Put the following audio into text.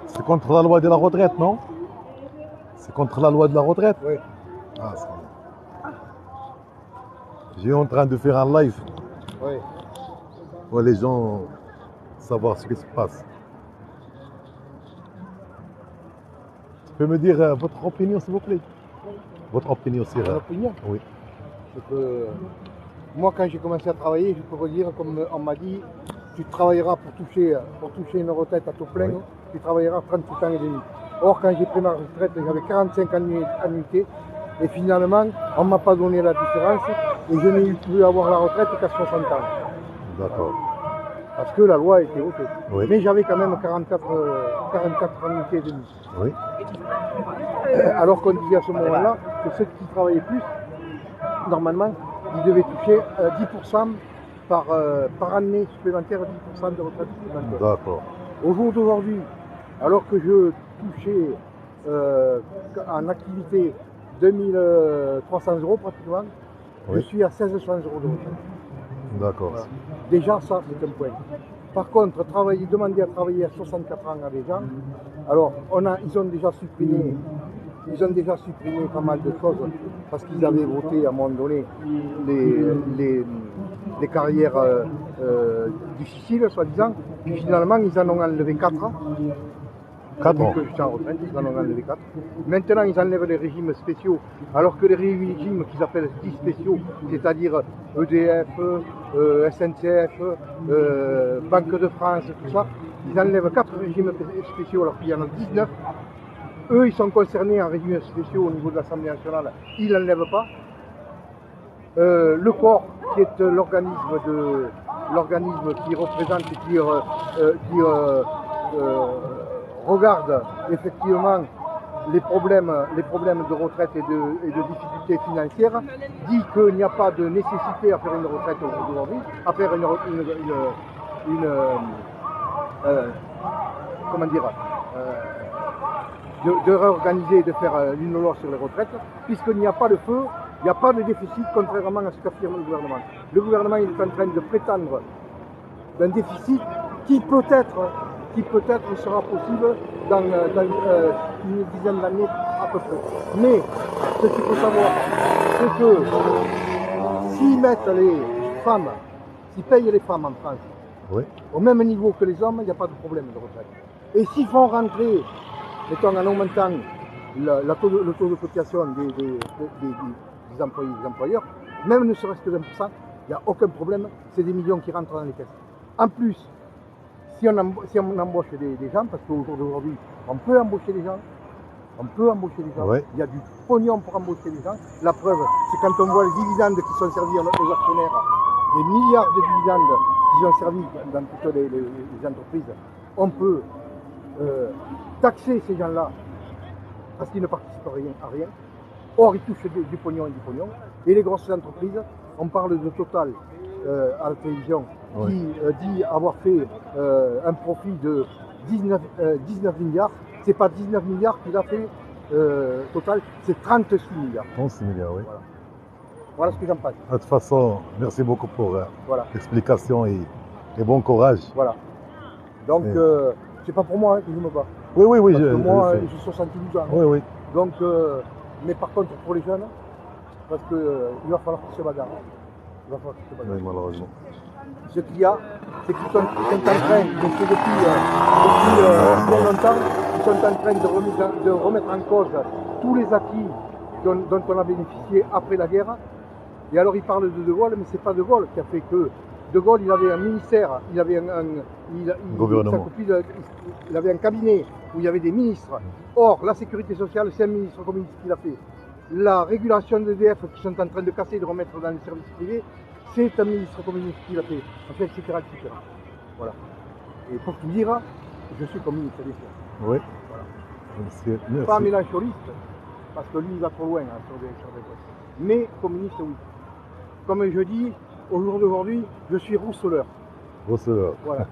C'est contre la loi de la retraite, non? C'est contre la loi de la retraite? Oui. Ah, c'est bien. J'ai en train de faire un live Oui. pour les gens savoir ce qui se passe. Tu peux me dire votre opinion, s'il vous plaît? Votre opinion sur... Mon opinion, Oui. c'est que moi, quand j'ai commencé à travailler, je peux vous dire, comme on m'a dit, tu travailleras pour toucher une retraite à taux plein, Oui. tu travailleras 38 ans et demi. Or, quand j'ai pris ma retraite, j'avais 45 annuités, et finalement, on ne m'a pas donné la différence, et je n'ai pu avoir la retraite qu'à 60 ans. D'accord. Parce que la loi était votée. Oui. Mais j'avais quand même 44 annuités et demi. Oui. Alors qu'on disait à ce moment-là que ceux qui travaillaient plus, normalement, ils devaient toucher 10% par année supplémentaire, 10% de retraite supplémentaire. D'accord. Au jour d'aujourd'hui, alors que je touchais en activité 2300 € pratiquement, je Oui. suis à 1600 € de retraite. D'accord. Voilà. Déjà, ça, c'est un point. Par contre, demander à travailler à 64 ans à des gens, alors ils ont déjà supprimé pas mal de choses parce qu'ils avaient voté à un moment donné les carrières difficiles, soi-disant. Puis finalement, ils en ont enlevé 4 ans. 4 ans. Que je suis en retraite, ils en ont enlevé 4. Maintenant, ils enlèvent les régimes spéciaux, alors que les régimes qu'ils appellent dits spéciaux, c'est-à-dire EDF, SNCF, Banque de France, tout ça, ils enlèvent 4 régimes spéciaux alors qu'il y en a 19. Eux, ils sont concernés en régimes spéciaux au niveau de l'Assemblée nationale, ils n'enlèvent pas. Le corps, qui est l'organisme qui représente et qui regarde effectivement les problèmes de retraite et de difficultés financières, dit qu'il n'y a pas de nécessité à faire une retraite aujourd'hui, à faire de réorganiser, de faire une loi sur les retraites, puisqu'il n'y a pas de feu, il n'y a pas de déficit, contrairement à ce qu'affirme le gouvernement. Le gouvernement il est en train de prétendre d'un déficit qui peut-être sera possible dans une dizaine d'années à peu près. Mais ce qu'il faut savoir, c'est que s'ils mettent les femmes, s'ils payent les femmes en France Oui. au même niveau que les hommes, il n'y a pas de problème de retraite. Et s'ils font rentrer, mettons en augmentant le taux de cotisation des employés et des employeurs, même ne serait-ce que 20%, il n'y a aucun problème, c'est des millions qui rentrent dans les caisses. En plus, si on embauche des gens, parce qu'au jour d'aujourd'hui, on peut embaucher des gens, Oui. il y a du pognon pour embaucher des gens. La preuve, c'est quand on voit les dividendes qui sont servis aux actionnaires, des milliards de dividendes qui sont servis dans toutes les entreprises, on peut taxer ces gens-là parce qu'ils ne participent à rien. Or, ils touchent du pognon et du pognon. Et les grosses entreprises, on parle de Total à la télévision, Oui. qui dit avoir fait un profit de 19 milliards. C'est pas 19 milliards qu'il a fait Total, c'est 36 milliards. 36 milliards, oui. Voilà ce que j'en pense. De toute façon, merci beaucoup pour Voilà. l'explication et bon courage. Voilà. Donc, Et... c'est pas pour moi que je me bats. Oui, oui, oui. Parce que moi, j'ai 72 ans. Oui, oui. Donc, mais par contre, pour les jeunes, parce qu'il va falloir qu'ils se bagarrent. Oui, malheureusement. Ce qu'il y a, c'est qu'ils sont en train, depuis bien longtemps, ils sont en train de remettre en cause tous les acquis dont on a bénéficié après la guerre. Et alors ils parlent de Gaulle, mais c'est pas De Gaulle qui a fait que. De Gaulle, il avait un ministère, il avait gouvernement. Il avait un cabinet où il y avait des ministres. Or, la sécurité sociale, c'est un ministre communiste qui l'a fait. La régulation de l'EDF qui sont en train de casser et de remettre dans les services privés, c'est un ministre communiste qui l'a fait, enfin, etc., etc. Voilà. Et pour tout dire, je suis communiste, bien sûr. Oui. Voilà. Merci. Pas mélanchoniste, parce que lui, il va trop loin hein, sur des postes. Mais communiste, oui. Comme je dis, au jour d'aujourd'hui, je suis rousseleur. Rousseleur. Voilà.